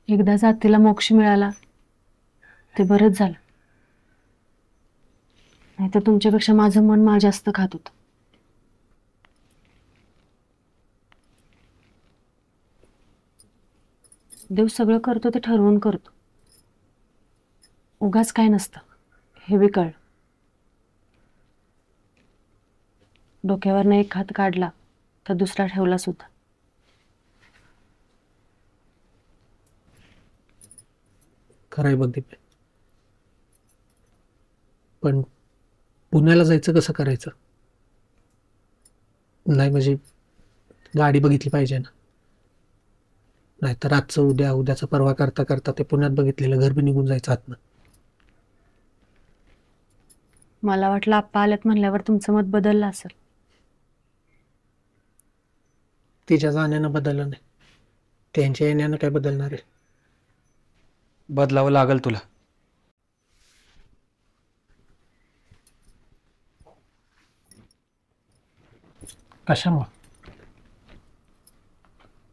एकदा जातीला मोक्ष मिळाला ते बरंच झालं, नाहीतर तुमच्यापेक्षा माझं मन मला जास्त खात होतं. देव सगळं करतो ते ठरवून करतो, उगाच काय नसतं हे बी कळलं. डोक्यावरनं एक हात काढला तर दुसरा ठेवला सुद्धा. खरंय बघ दीपे, पण पुण्याला जायचं कसं करायचं? नाही म्हणजे गाडी बघितली पाहिजे ना, नाहीतर आजचं उद्या, उद्याचा परवा करता करता ते पुण्यात बघितलेलं घर बी निघून जायचं आतनं. मला वाटलं आप्पा आल्यात म्हणल्यावर तुमचं मत बदललं असेल. तिच्या जाण्यानं बदललं नाही, त्यांच्या येण्यानं काय बदलणार आहे? बदलावं लागल तुला. कशामुळं?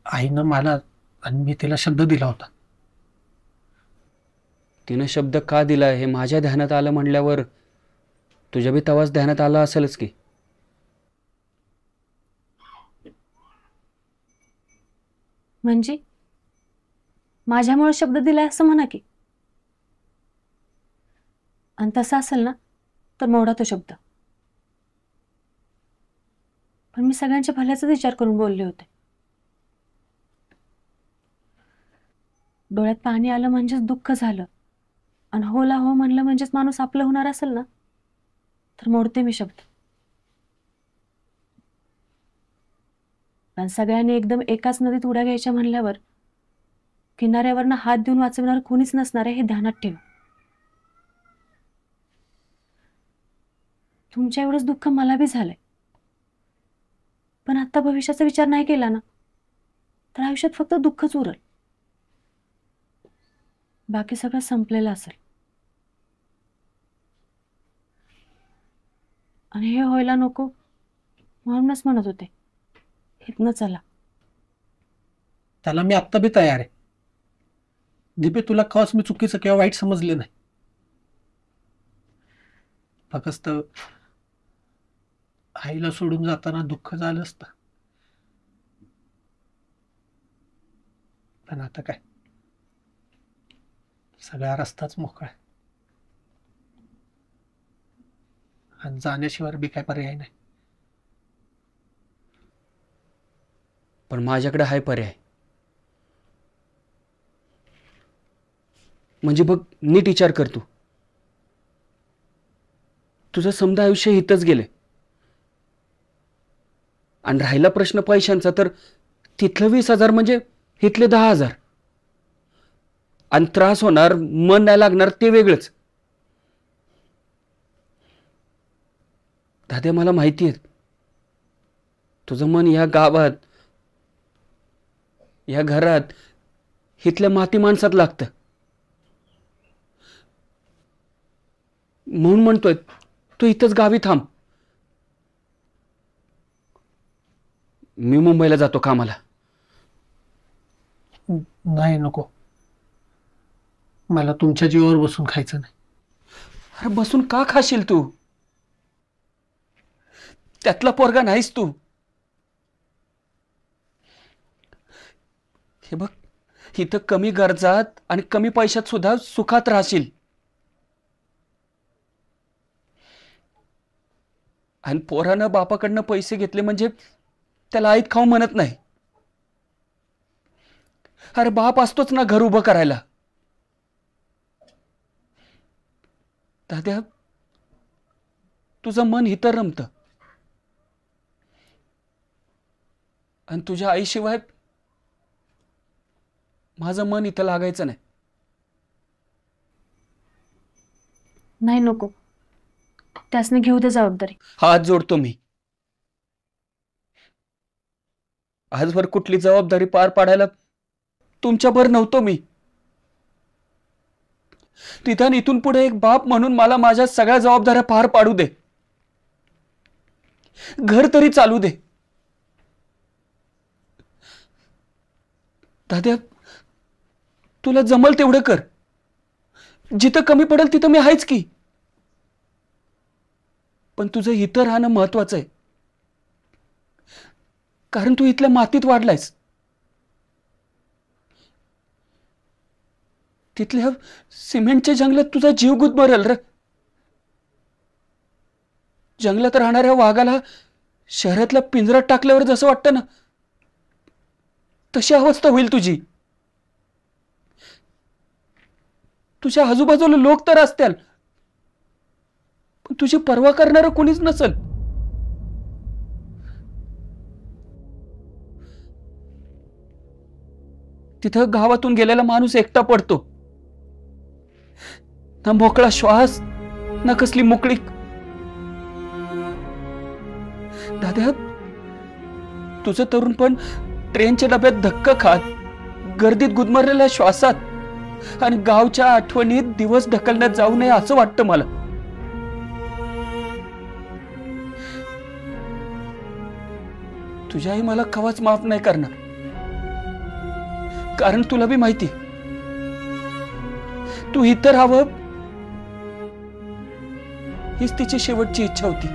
आईनं मला आणि मी तिला शब्द दिला होता. तिनं शब्द का दिला हे माझ्या ध्यानात आलं म्हणल्यावर तुझ्या बी तवाच ध्यानात आलं असेलच की. म्हणजे माझ्यामुळे शब्द दिलाय असं म्हणा की. आणि तसं असेल ना तर मोडा तो शब्द. पण मी सगळ्यांच्या भल्याचाच विचार करून बोलले होते. डोळ्यात पाणी आलं म्हणजेच दुःख झालं, आणि होला हो म्हणलं म्हणजेच माणूस आपलं होणार असेल ना तर मोडते मी शब्द. पण सगळ्यांनी एकदम एकाच नदीत उड्या घ्यायच्या म्हणल्यावर किनाऱ्यावरनं हात देऊन वाचवणार कोणीच नसणार आहे हे ध्यानात ठेव. तुमच्या एवढंच दुःख मला बी झालंय, पण आता भविष्याचा विचार नाही केला ना तर आयुष्यात फक्त दुःखच उरल. बाकी सगळं संपलेलं असेल. आणि हे व्हायला नको म्हणूनच म्हणत होते इथनं चला. त्याला मी आत्ता बी तयार आहे दीपे, तुला कवाच मी चुकीचं किंवा वाईट समजले नाही. फक्त आईला सोडून जाताना दुःख झालं असतं, पण आता काय, सगळा रस्ताच मोकळा आहे आणि जाण्याशिवाय बी काय पर्याय नाही. पण माझ्याकडे हाय पर्याय. म्हणजे बघ, नीट विचार कर तू. तुझं समजा आयुष्य इथंच गेले आणि राहिला प्रश्न पैशांचा, तर तिथलं 20,000 म्हणजे इथले 10,000. आणि त्रास होणार, मन नाही लागणार ते वेगळंच. दादा मला माहिती आहे तुझं मन या गावात, या घरात, इथल्या माती माणसात लागतं. म्हणून म्हणतोय तू इथंच गावी थांब. मी मुंबईला जातो कामाला. नाही नको, मला तुमच्या जीवावर बसून खायचं नाही. अरे बसून का खाशील तू? त्यातला पोरगा नाहीस तू. हे बघ, इथं कमी गरजात आणि कमी पैशात सुद्धा सुखात राहशील. आणि पोरानं बापाकडनं पैसे घेतले म्हणजे त्याला आईत खाऊ म्हणत नाही. अरे बाप असतोच ना घर उभं करायला. दाद्या, तुझं मन इथं रमतं आणि तुझ्या आईशिवाय माझं मन इथं लागायचं नाही. नाही नको, त्यासने घेऊ दे जबाबदारी. हात जोडतो मी. आजवर कुठली जबाबदारी पार पाडायला तुमच्यावर नव्हतो मी. तिथं इथून पुढे एक बाप म्हणून मला माझ्या सगळ्या जबाबदाऱ्या पार पाडू दे. घर तरी चालू दे. दाद्या, तुला जमल तेवढं कर. जिथं कमी पडेल तिथं मी आहेच की. पण तुझं इथं राहणं महत्वाचं आहे, कारण तू इथल्या मातीत वाढलायस. तिथल्या सिमेंटच्या जंगलात तुझा जीव गुदमरेल रे. जंगलात राहणाऱ्या वाघाला शहरातल्या पिंजऱ्यात टाकल्यावर जसं वाटतं ना, तशी अवस्था होईल तुझी. तुझ्या आजूबाजूला लोक तर असतील, पण तुझी पर्वा करणारं कोणीच नसेल. तिथं गावातून गेलेला माणूस एकटा पडतो. ना मोकळा श्वास, ना कसली मोकळीक. दादा, तुझं तरुण पण ट्रेनच्या डब्यात धक्का खात, गर्दीत गुदमरलेल्या श्वासात आणि गावच्या आठवणीत दिवस ढकलण्यात जाऊ नये असं वाटतं मला. तुझी आई मला कवाच माफ नाही करणार, कारण तुला बी माहिती तू इथं राहावं हीच तिची शेवटची इच्छा होती.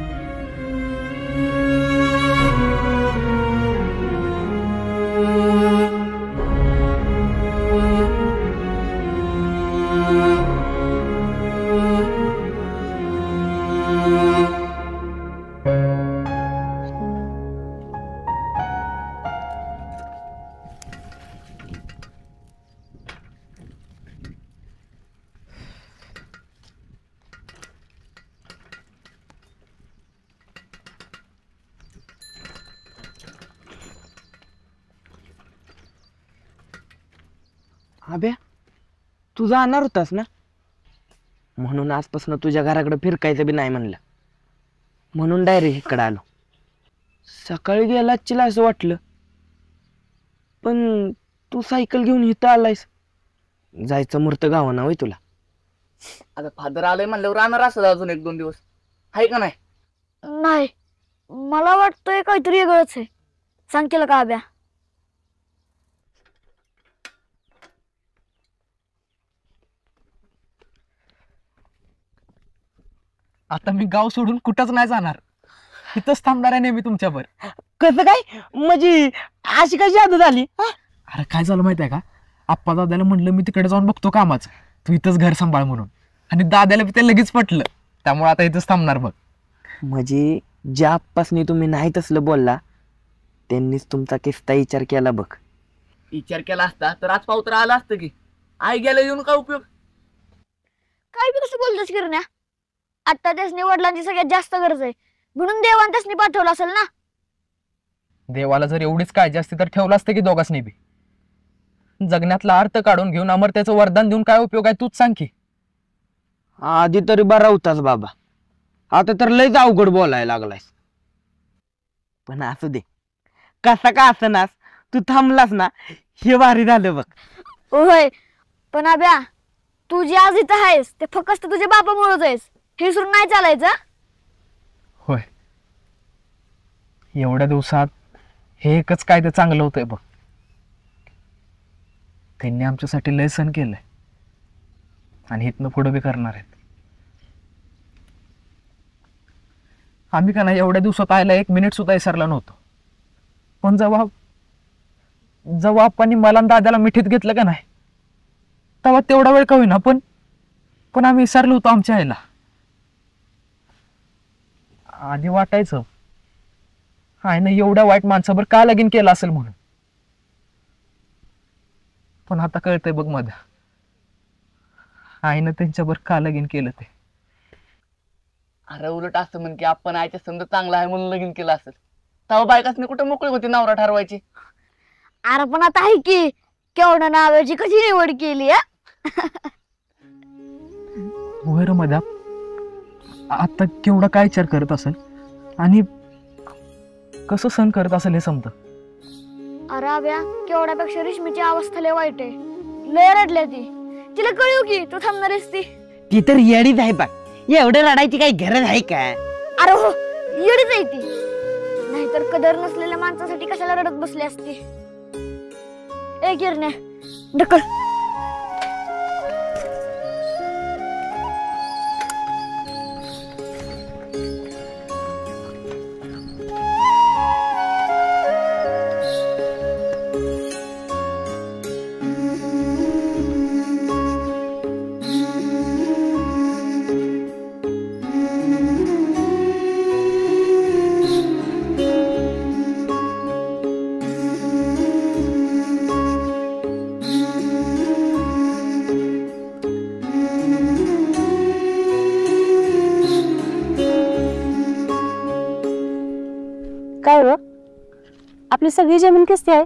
अबे, तू जाणार होतास ना, म्हणून आजपासून तुझ्या घराकडे फिरकायचं बी नाही म्हणलं, म्हणून डायरेक्ट इकडे आलो. सकाळी गेला चिला असं वाटलं, पण तू सायकल घेऊन इथं आलायस. जायचं मूर्त गावाना होय तुला. आता फादर आलंय म्हणल्यावर राहणार असं अजून 1-2 दिवस, आहे का नाही? नाही, मला वाटतंय काहीतरी वेगळंच आहे. सांग केलं का आब्या? आता मी गाव सोडून कुठंच नाही जाणार, इथंच थांबणार आहे नेहमी तुमच्यावर. कसं काय म्हणजे अशी कशी जादू झाली? अरे काय झालं माहिती आहे का, आप्पा दादाला म्हणलं मी तिकडे जाऊन बघतो कामाचं, तू इथंच घर सांभाळ म्हणून, आणि दादाला ते लगेच पटलं, त्यामुळे आता इथंच थांबणार बघ. म्हणजे ज्या आप्पासनी तुम्ही नाही तसलं बोलला त्यांनीच तुमचा किस्ता विचार केला बघ. विचार केला असता तर आज पावतर आला असतं की. आई गेला येऊन काय उपयोग? काय बी कसं बोलतोस किरण्या? आता त्यासनी वडिलांची सगळ्यात जास्त गरज आहे, म्हणून देवान त्यासनी पाठवलं असेल ना. देवाला जर एवढीच काळजी असते तर ठेवलं असतं की दोघांनी बी. जगण्यातला अर्थ काढून घेऊन अमरतेचं वरदान देऊन काय उपयोग आहे तूच सांग की. आधी तरी बरा होतास बाबा, आता तर लयच अवघड बोलायला लागलायस. पण असू दे, कसा का असनास तू थांबलास ना, हे भारी झालं बघ. होय, पण आब्या तू जे आज इथं आहेस ते फक्त तुझ्या बापामुळेच आहेस, हे विसरून नाही चालायचं. होय, एवढ्या दिवसात हे एकच काय ते चांगलं होतंय बघ. त्यांनी आमच्यासाठी लय सण केलंय आणि इथनं पुढं बी करणार आहेत. आम्ही का नाही एवढ्या दिवसात आयला 1 मिनिट सुद्धा विसरला नव्हतो, पण जेव्हा आपण मला आणि दादाला मिठीत घेतलं का नाही, तेव्हा तेवढा वेळ का होईना पण आम्ही विसरलो होतो आमच्या आईला. आधी वाटायचं आईनं एवढ्या वाईट माणसावर का लगीन केलं असेल म्हणून, पण आता कळतंय बघ माझ्या आईनं त्यांच्यावर का लगीन केलं ते. अरे उलट असं म्हण की आपण आईच्या समजा चांगला आहे म्हणून लगीन केलं असेल, तेव्हा बायकासनी कुठं मोकळी होती नवरा ठरवायची. अरे पण आता आहे की, केवढं नावाची कशी निवड केली आहे. होय रे मध्या, आता केवढा काय विचार करत असेल आणि कसं सहन करत असेल हे समजा. अरे आब्या, केवढ्यापेक्षा रेशमीची अवस्था लय वाईट आहे, लय रडल्या ती. तिला कळू की तू थांबणार आहेस ती तर येडीच आहे बघ, एवढं रडायची काही गरज आहे का? अरे हो, येडीच आहे ती, नाहीतर कदर नसलेल्या माणसासाठी कशाला रडत बसली असती. ए किरण्या ढकल. आपली सगळी जमीन किस्ती आहे.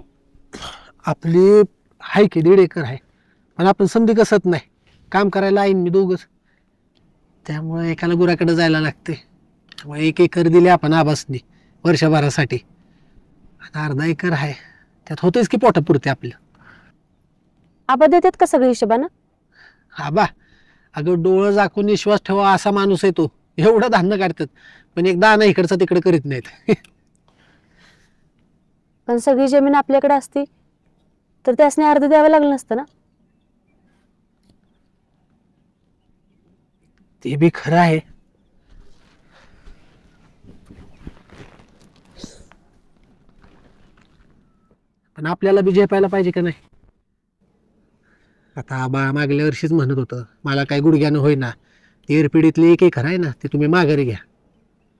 आपली आहे की 1.5 एकर आहे, पण आपण समधी कसत नाही, काम करायला आहे मी दोघंच, त्यामुळे एकाला गुराकडे जायला लागते. त्यामुळे 1 एकर दिले आपण आबासनी वर्षभरासाठी, आणि 1/2 एकर आहे, त्यात होतेच की पोटापुरते आपलं. आबा देतात का सगळं हिशोबानं? आबा अगं डोळं झाकून विश्वास ठेवा असा माणूस आहे तो. एवढं धान्य काढतात, पण एक दाना इकडचा तिकडे करीत नाहीत. पण सगळी जमीन आपल्याकडे असती तर त्यासने अर्ध द्यावं लागलं नसतं ना. ते बी खरं आहे. पण आपल्याला बी झेपायला पाहिजे का नाही. आता आबा मागल्या वर्षीच म्हणत होतं मला काय गुडघ्यानं होईना, तेरपिढीतले 1 एकर आहे ना ते तुम्ही माघारी घ्या.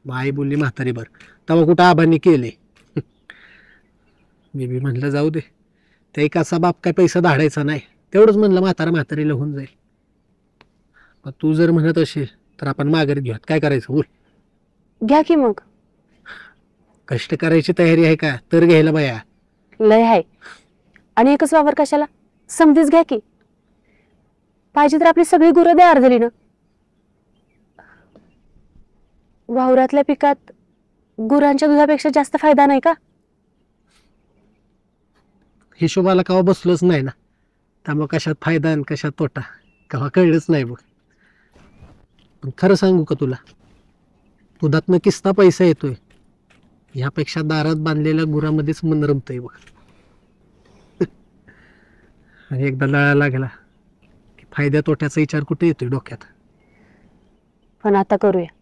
मग आई बोलली म्हातारी बर, तेव्हा कुठं आबांनी केले. मी बी म्हणलं जाऊ दे, त्या एकाचा बाप काय पैसा धाडायचा नाही, तेवढंच म्हणलं म्हातारीला होऊन जाईल. मग तू जर म्हणत असेल तर आपण माघारी घेऊयात, काय करायचं बोल. घ्या की मग. कष्ट करायची तयारी आहे का तर घ्यायला बाया. लय आहे, आणि एकच वावर कशाला, समधीच घ्या की. पाहिजे तर आपली सगळी गुरं द्या अर्धली ना. वावरातल्या पिकात गुरांच्या दुधापेक्षा जास्त फायदा नाही का? हिशोबाला कवा बसलोच नाही ना, त्यामुळे कशात फायदा आणि कशात तोटा कवा कळलंच नाही बघ. पण खरं सांगू का तुला, दुधातनं किस्ता पैसा येतोय ह्यापेक्षा दारात बांधलेल्या गुरामध्येच मन रमतंय बघ. आणि एकदा लळा लागला की फायद्या तोट्याचा विचार कुठे येतोय डोक्यात. पण आता करूया,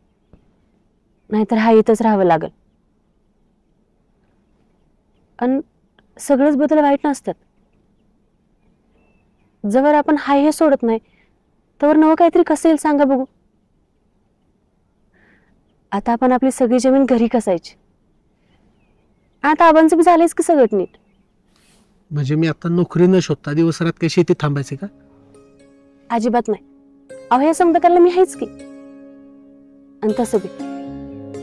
नाहीतर हा इथंच राहावं लागल. आणि सगळेच बदल वाईट नसतात. जवळ आपण हाय हे सोडत नाही तवर नवं काहीतरी कसं येईल सांगा बघू. आता आपण आपली सगळी जमीन घरी कसायची. आता आबांचं बी झालंयच की सगळं नीट. म्हणजे मी आता नोकरी न शोधता दिवसरात काही शेतीत थांबायचे का? अजिबात नाही. अहो हे समजा करायला मी आहेच की. आणि तसं बी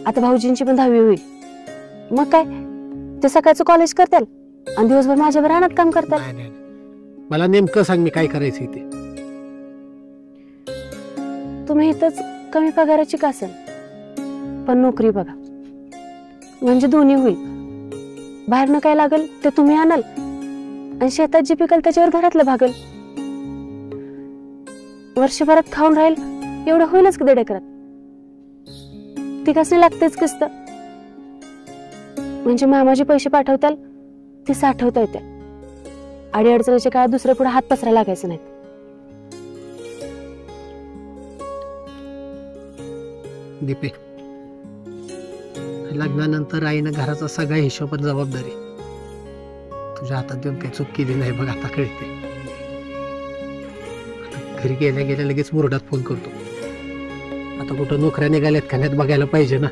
आता भाऊजींची पण 10वी होईल, मग काय ते सकाळचं कॉलेज करताल आणि दिवसभर माझ्यावर रानात काम करताल. नाही नाही, मला नेमकं सांग मी काय करायचं ते. तुम्ही इथंच कमी पगाराची का असेल, पण नोकरी बघा, म्हणजे दोन्ही होईल. बाहेरनं काय लागल ते तुम्ही आणाल आणि शेतात जे पिकल त्याच्यावर घरातलं भागल. वर्षभरात खाऊन राहील एवढं होईलच की 1.5 एकरात. तिघासने लागतेच किस्त, म्हणजे मामाचे पैसे पाठवताल ते साठवता येते. आडी अडचणीच्या काळात दुसऱ्या पुढे हात पसरा लागायचं नाही. दीपे, लग्नानंतर आईनं घराचा सगळा हिशोब आणि जबाबदारी तुझ्या हातात देऊन काही चूक केली नाही बघ, आता कळते. आता घरी गेल्या गेल्या लगेच मुरडात फोन करतो. आता कुठं नोकऱ्या निघाल्यात खाण्यात बघायला पाहिजे ना.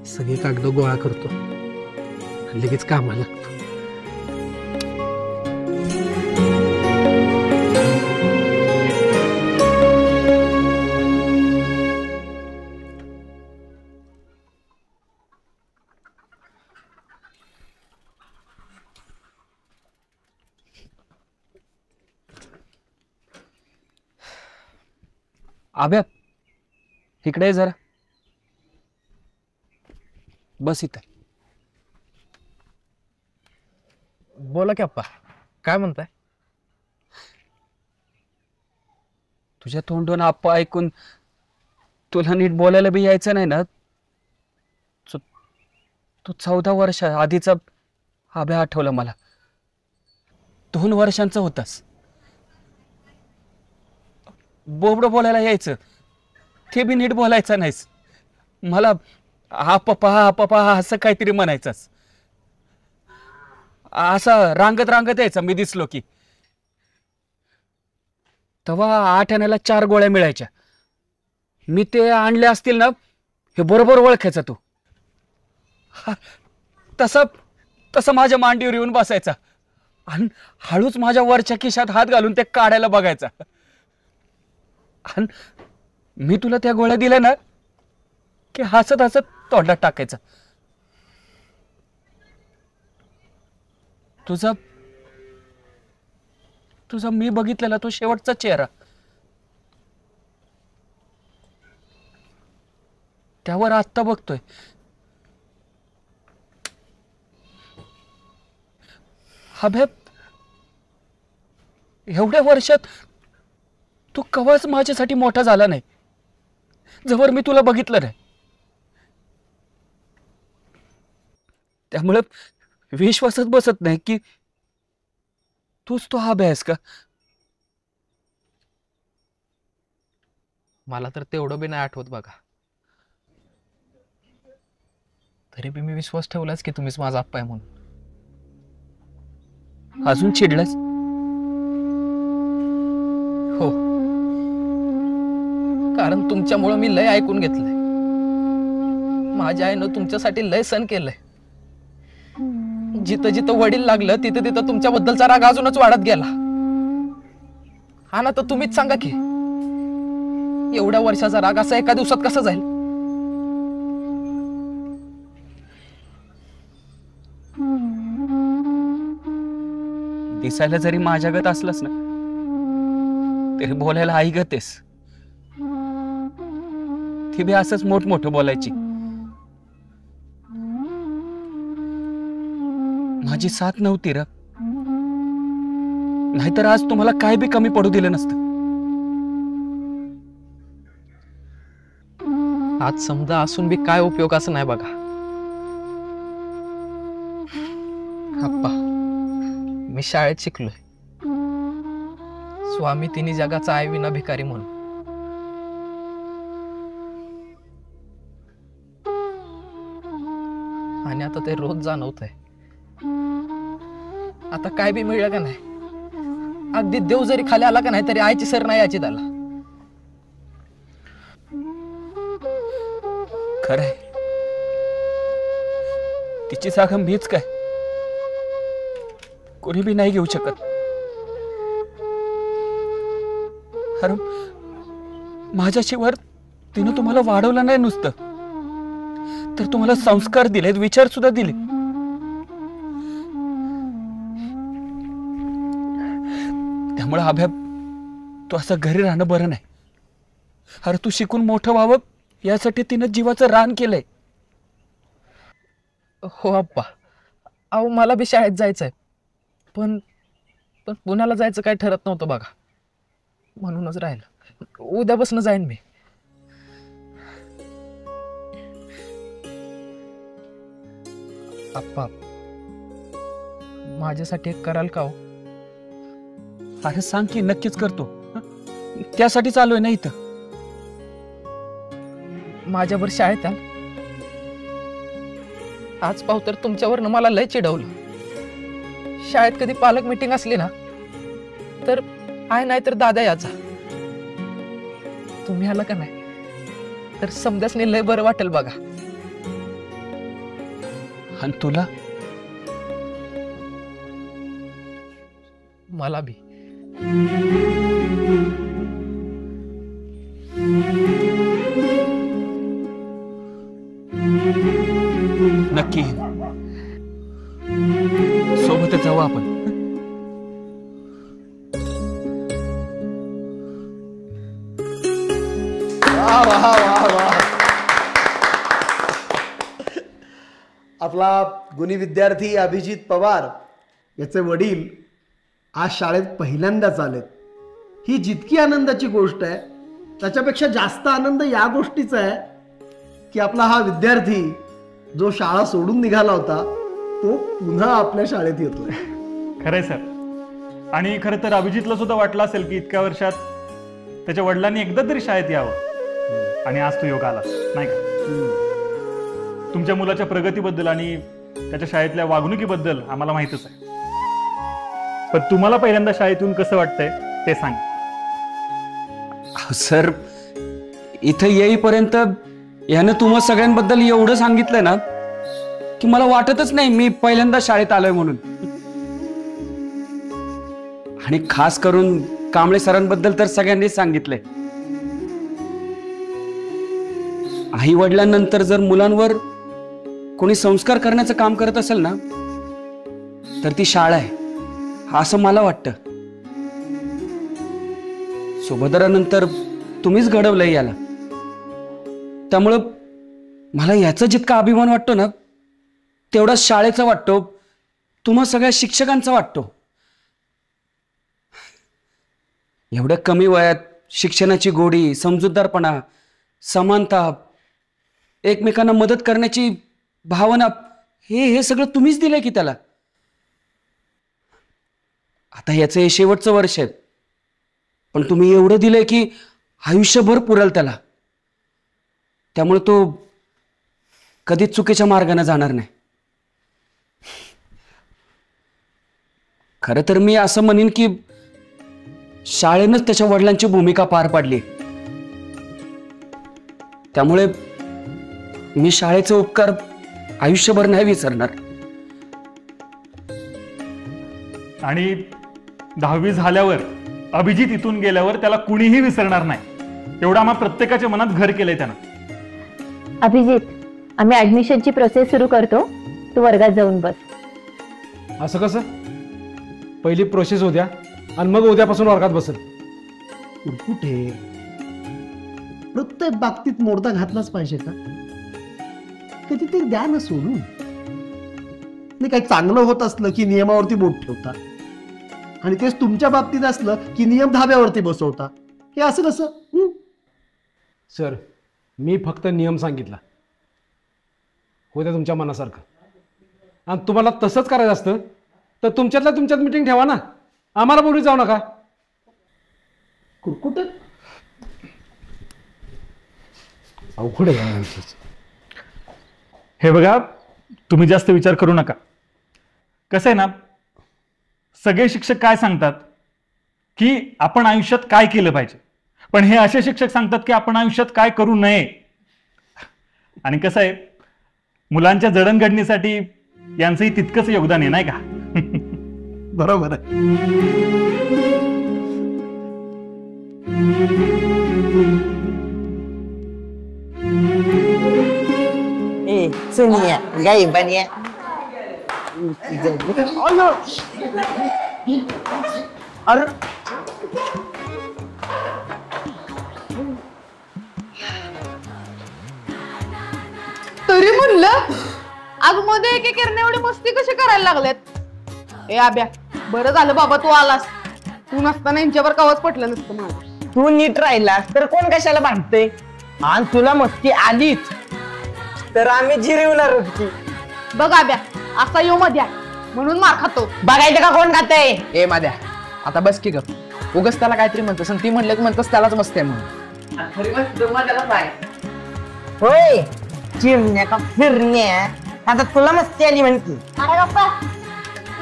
सगळी कागद गोळा करतो आणि लगेच कामाला लागतो. आभ्या इकडे ये जरा, बस इथं. बोला की अप्पा, काय म्हणताय? तुझ्या तोंडून आप्पा ऐकून तुला नीट बोलायला बी यायचं नाही ना. तू 14 वर्ष आधीचा आभ्या आठवला मला. 2 वर्षांचा होतास. बोबडं बोलायला यायचं ते बी नीट बोलायचं नाहीस. मला हा पप्पा असं काहीतरी म्हणायचंस. असं रांगत रांगत यायचं मी दिसलो की. तेव्हा 8 आण्याला 4 गोळ्या मिळायच्या. मी ते आणले असतील ना हे बरोबर ओळखायचा तू. तसं माझ्या मांडीवर येऊन बसायचा आणि हळूच माझ्या वरच्या खिशात हात घालून ते काढायला बघायचा. आणि मी तुला त्या गोळ्या दिल्या ना की हसत हसत तोंडात टाकायचा. तुझा तुझा मी बघितलेला तो शेवटचा चेहरा, त्यावर आत्ता बघतोय. अभे, एवढ्या वर्षात तू कवाच माझ्यासाठी मोठा झाला नाही जवळ मी तुला बघितलं नाही. त्यामुळे विश्वासच बसत नाही की तूच तो अभे आहेस का. मला तर तेवढं बी नाही आठवत बघा. तरी बी मी विश्वास ठेवलाच की तुम्हीच माझा आप्पा आहे म्हणून. अजून चिडलास? हो, कारण तुमच्यामुळं मी लय ऐकून घेतलंय. माझ्या आईनं तुमच्यासाठी लय सण केलंय. जिथं जिथं वडील लागलं तिथं तिथं तुमच्याबद्दलचा राग अजूनच वाढत गेला. हा ना, तर तुम्हीच सांगा की एवढ्या वर्षाचा राग असा एका दिवसात कसा जाईल. दिसायला जरी माझ्यागत असलंस ना तरी बोलायला आईगतेस. ती बी असंच मोठमोठं बोलायची. माझी साथ नव्हती र, नाहीतर आज तुम्हाला काय बी कमी पडू दिलं नसतं. आज समजा असून बी काय उपयोग असं नाही बघा. आप्पा, मी शाळेत शिकलोय. स्वामी तिन्ही जगाचा आई विना भिकारी म्हणून. आणि आता ते रोज जाणवत आहे. आता काय बी मिळलं का नाही, अगदी देव जरी खाली आला का नाही तरी आईची सर नाही याची त्याला. खरंय, तिची जागा मीच काय, कोणी बी नाही घेऊ शकत. अरे माझ्याशिवाय तिनं तुम्हाला वाढवलं नाही नुसतं, तर तुम्हाला संस्कार दिलेत, विचार सुद्धा दिले. त्यामुळे अभ्या, तू असं घरी राहणं बरं नाही. अरे तू शिकून मोठं व्हावं यासाठी तिनं जीवाचं रान केलंय. हो आप्पा, अहो मला बी शाळेत जायचंय, पण पुण्याला जायचं काही ठरत नव्हतं बघा, म्हणूनच राहिलं. उद्यापासून जाईन मी. आप्पा, माझ्यासाठी एक कराल का हो? अरे सांग की, नक्कीच करतो. त्यासाठी चालू आहे ना इथं. माझ्यावर शाळेत आल. आज पाहू तर तुमच्यावरनं मला लय चिडवलं. शाळेत कधी पालक मीटिंग असली ना तर आय नाही तर दादा याचा. तुम्ही आला का नाही तर समजासने लय बरं वाटेल बघा. आणि तुला? मला बी. नक्की सोबतच जाऊ आपण. आपला गुणी विद्यार्थी अभिजित पवार याचे वडील आज शाळेत पहिल्यांदाच आलेत. ही जितकी आनंदाची गोष्ट आहे त्याच्यापेक्षा जास्त आनंद या गोष्टीचा आहे की आपला हा विद्यार्थी जो शाळा सोडून निघाला होता तो पुन्हा आपल्या शाळेत येतोय. खरंय सर. आणि खरं तर अभिजितला सुद्धा वाटलं असेल की इतक्या वर्षात त्याच्या वडिलांनी एकदा तरी शाळेत यावं, आणि आज तो योग आला नाही का. तुमच्या मुलाच्या प्रगतीबद्दल आणि त्याच्या शाळेतल्या वागणुकीबद्दल आम्हाला माहितच आहे, पण तुम्हाला पहिल्यांदा शाळेतून कसं वाटतंय ते सांग. सर, इथं येईपर्यंत यानं तुम्हा सगळ्यांबद्दल एवढं सांगितलंय ना की मला वाटतच नाही मी पहिल्यांदा शाळेत आलोय म्हणून. आणि खास करून कांबळे सरांबद्दल तर सगळ्यांनीच सांगितलंय. आई वडिलांनंतर जर मुलांवर कोणी संस्कार करण्याचं काम करत असेल ना तर ती शाळा आहे असं मला वाटतं. सुभद्रानंतर तुम्हीच घडवलंय याला, त्यामुळं मला याचा जितका अभिमान वाटतो ना तेवढा शाळेचा वाटतो, तुम्हा सगळ्या शिक्षकांचा वाटतो. एवढ्या कमी वयात शिक्षणाची गोडी, समजूतदारपणा, समानता, एकमेकांना मदत करण्याची भावना, हे सगळं तुम्हीच दिलंय की त्याला. आता याचं हे शेवटचं वर्ष आहे, पण तुम्ही एवढं दिलंय की आयुष्यभर पुरेल त्याला. त्यामुळे तो कधीच चुकीच्या मार्गाने जाणार नाही. खरं तर मी असं म्हणेन की शाळेनंच त्याच्या वडिलांची भूमिका पार पाडली. त्यामुळे मी शाळेचे उपकार आयुष्यभर नाही विसरणार. आणि 10वी झाल्यावर अभिजित इथून गेल्यावर त्याला कुणीही विसरणार नाही, एवढं आम्हा प्रत्येकाच्या मनात घर केलंय त्यानं. अभिजित, आम्ही ऍडमिशनची प्रोसेस सुरू करतो, तू वर्गात जाऊन बस. असं कसं? पहिली प्रोसेस उद्या आणि मग उद्यापासून वर्गात बसल. कुठे प्रत्येक बाबतीत मोडदा घातलाच पाहिजे का? कधीतरी द्या ना सोडून. नाही काही चांगलं होत असलं की नियमावरती बोट ठेवता, आणि तेच तुमच्या बाबतीत असलं की नियम धाब्यावरती बसवता. हे असं कसं? सर, मी फक्त नियम सांगितला, होत्या तुमच्या मनासारखं. आणि तुम्हाला तसंच करायचं असतं तर तुमच्यातल्या तुमच्यात मीटिंग ठेवा ना, आम्हाला बोलू जाऊ नका. कुठं अवघड आहे. हे बघा, तुम्ही जास्त विचार करू नका. कसं आहे ना, सगळे शिक्षक काय सांगतात की आपण आयुष्यात काय केलं पाहिजे, पण हे असे शिक्षक सांगतात की आपण आयुष्यात काय करू नये. आणि कसं आहे, मुलांच्या जडणघडणीसाठी यांचंही तितकंच योगदान आहे, नाही का? बरोबर आहे. सुनिया गाई बनिया. अरे तरी म्हणलं अग मध्ये एक करणे एवढी मस्ती कशी करायला लागल्यात. ए आब्या, बरं झालं बाबा तू आलास. तू नसताना यांच्यावर कवच पटलं नसतं मला. तू नीट राहिलास तर कोण कशाला भांडते. आणि तुला मस्ती आलीच तर आम्ही जिरवणार होती. बघ आब्या, असा येऊ मध्ये म्हणून मार खातो. बघायचं का कोण खाते. ए माद्या, आता बस की गप. उगच त्याला काहीतरी म्हणतोस आणि ती म्हणलं की म्हणतोस त्यालाच मस्त आहे म्हणून. खरी मस्त मजाला काय होय, चिमण्या का फिरण्या. आता तुला मस्ती आली म्हणती. अरे गप्पा,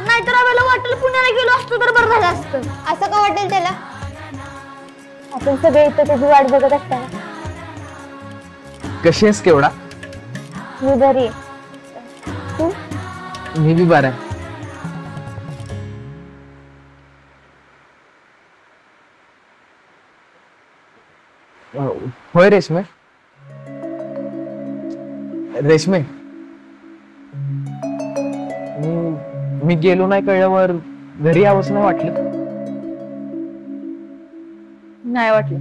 नाहीतर आम्हाला वाटेल पुण्याला गेलो असतो तर बरं झालं असतं. असं का वाटेल त्याला? आपण सगळे इथं त्याची वाट बघत असताना. कशी आहेस केवढा? मी बरी आहे. तू? मी बी बरा आहे. होय रेशमे. रेशमे, मी गेलो नाही कळल्यावर घरी यावंच नाही वाटलं. नाही वाटलं.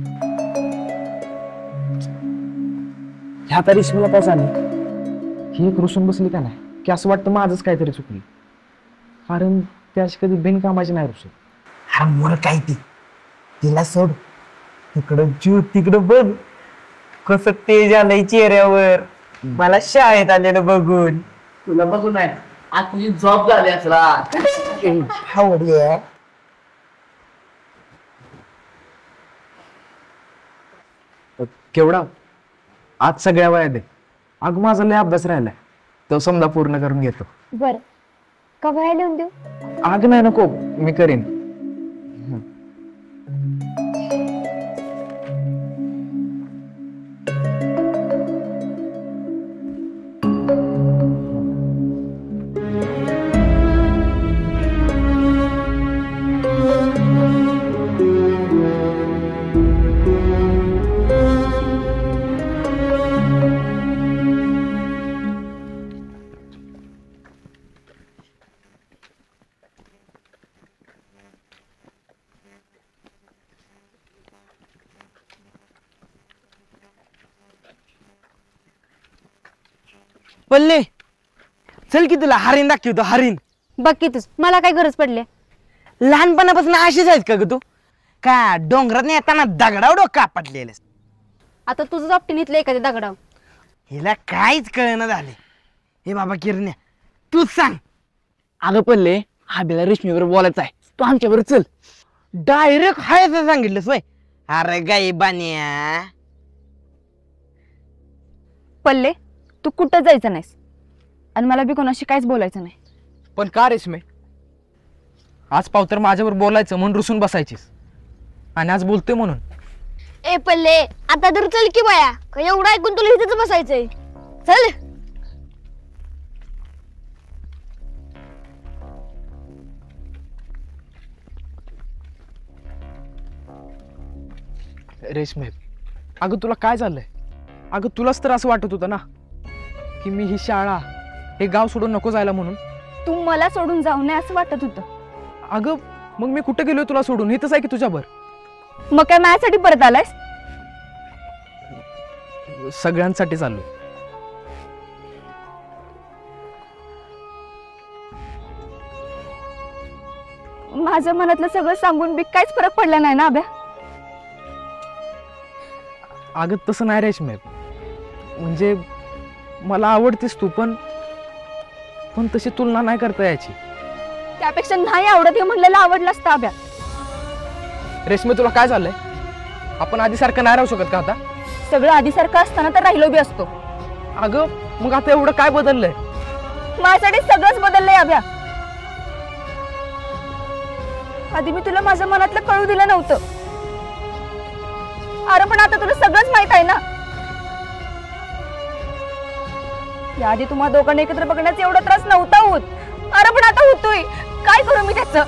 ह्या तर रेशमेला काय झालं, ही एक रुसून बसली का नाही की असं वाटतं माझंच काहीतरी चुकली. कारण ते अशी कधी बिनकामाची नाही रुसून. हा मोर काय ती, तिला सोड. तिकडं जीव तिकडं बघ कसं तेज आलंय चेहऱ्यावर मला शाळेत आलेलं बघून. तुला बघून आहे आज तुझी जॉब झाली असला. आवडली आहे. केवढा आज सगळ्या वयात आहे. अग माझा लय अभ्यास राहिलाय, तो समजा पूर्ण करून घेतो. बरं, का बाहेर लिहून देऊ? आग नाही नको, मी करीन. पल्ले चल की तुला हरिण दाखवतो हरिण. बघ की तूच मला काय गरज पडली. लहानपणापासून अशीच आहेस का ग तू? का डोंगरात येताना दगडाव डोकं आपटलेलं? आता तुझं आपटीन इथलं एखाद्या दगडाव. हिला काहीच कळेना झाले. हे बाबा किरण्या तूच सांग. अगं पल्ले आबीला रेशमीवर बोलायचं आहे, तू आमच्याबरोबर चल. डायरेक्ट हाय असं सांगितलंस वय? अरे गाई बान्या. पल्ले तू कुठं जायचं नाहीस आणि मला बी कोणाशी काहीच बोलायचं नाही. पण का रेशमे? आज पावतर माझ्यावर बोलायचं म्हणून रुसून बसायचीस आणि आज बोलतोय म्हणून. ए पल्ले आता तर चल की बाया, का एवढं ऐकून तुला इथेच बसायचंय? चल. रेशमे अगं तुला काय झालंय? अगं तुलाच तर असं वाटत होतं ना की मी ही शाळा हे गाव सोडून नको जायला म्हणून. तू मला सोडून जाऊ नये असं वाटत होतं. अगं मग मी कुठे गेलोय तुला सोडून? इथंच आहे की तुझ्यावर. मग काय माझ्यासाठी परत आलायस? सगळ्यांसाठी चाललोय. माझ्या मनातलं सगळं सांगून बी काहीच फरक पडला नाही ना अभ्या? अगं तसं नाही रेशमे, म्हणजे मला आवडतेस तू, पण तशी तुलना नाही करता याची. त्यापेक्षा नाही आवडत हे म्हणलेलं आवडलं असतं अभ्या. रेशमे तुला काय झालंय? आपण आधीसारखं नाही राहू शकत का आता? सगळं आधीसारखं असताना तर राहिलो बी असतो. अगं मग आता एवढं काय बदललंय? माझ्यासाठी सगळंच बदललंय अभ्या. आधी मी तुला माझ्या मनातलं कळू दिलं नव्हतं. अरे पण आता तुला सगळंच माहित आहे ना. याआधी तुम्हा दोघांना एकत्र बघण्याचा एवढा त्रास नव्हता होत. अरे पण आता होतोय. काय करू मी त्याचं?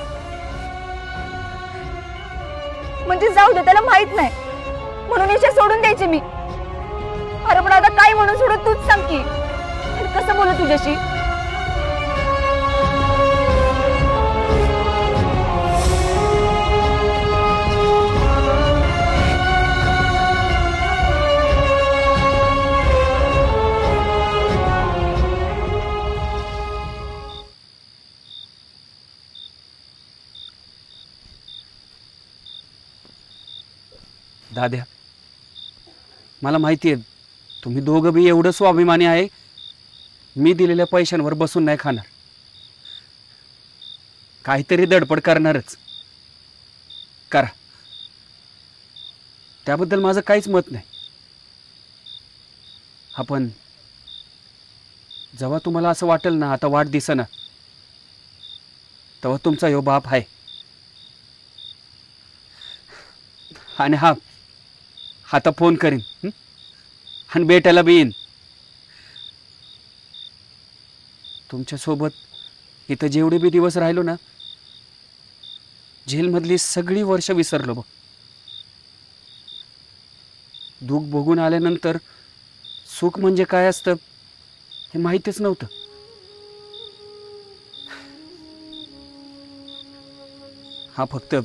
म्हणजे जाऊ दे, त्याला माहित नाही म्हणून विषय सोडून द्यायचे मी. अरे पण आता काय म्हणून सोडून तूच सांग की. कसं बोलू तुझ्याशी? दाद्या, मला माहिती आहे तुम्ही दोघं बी एवढं स्वाभिमानी आहे. मी दिलेल्या पैशांवर बसून नाही खाणार, काहीतरी धडपड करणारच. करा, त्याबद्दल माझं काहीच मत नाही. आपण जेव्हा तुम्हाला असं वाटेल ना आता वाट दिसेना, तेव्हा तुमचा ह्यो बाप आहे. आणि हा आता फोन करीन आणि भेटायला बी येईन. तुमच्यासोबत इथं जेवढे बी दिवस राहिलो ना, जेलमधली सगळी वर्ष विसरलो बघ. दुःख भोगून आल्यानंतर सुख म्हणजे काय असतं हे माहितीच नव्हतं. हा फक्त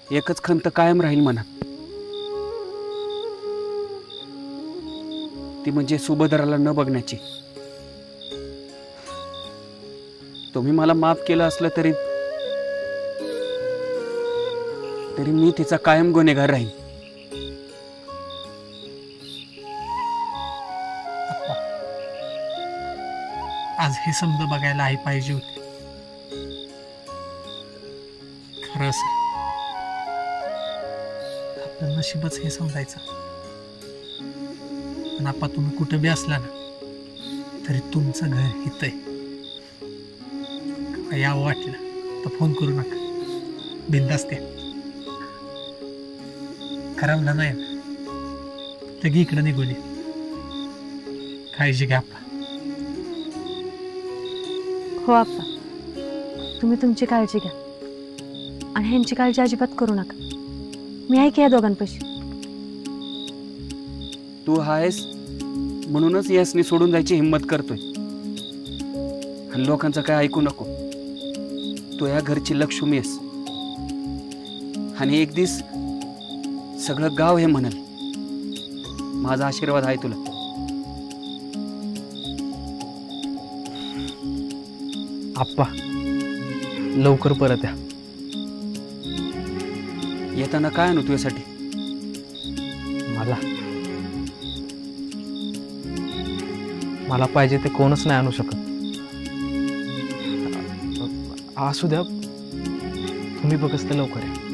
एकच खंत कायम राहील मनात, ती म्हणजे सुभद्राला न बघण्याची. तुम्ही मला माफ केलं असलं तरी मी तिचा कायम गुन्हेगार राहील. आज हे समज बघायला आई पाहिजे होती. खरं असं आपलं नशीबच हे समजायचं. पण आपा तुम्ही कुठं बी असला ना तरी तुमचं घर हित आहे. यावं वाटलं तर फोन करू नका, बिनधास्त द्या. खराबला नाही लगी इकडं निघून. काळजी घ्या आपा. हो आप्पा, तुम्ही तुमची काळजी घ्या आणि ह्यांची काळजी अजिबात करू नका. मी आहे की या दोघांपाशी. तू आहेस म्हणूनच यासनी सोडून जायची हिंमत करतोय. आणि लोकांचं काय ऐकू नको. तू या घरची लक्ष्मी आहेस आणि एक दिवस सगळं गाव हे म्हणाल. माझा आशीर्वाद आहे तुला. आप्पा लवकर परत या. येताना काय आणू तुझ्यासाठी? मला पाहिजे ते कोणच नाही आणू शकत. असू द्या, तुम्ही बघच ते लवकर या.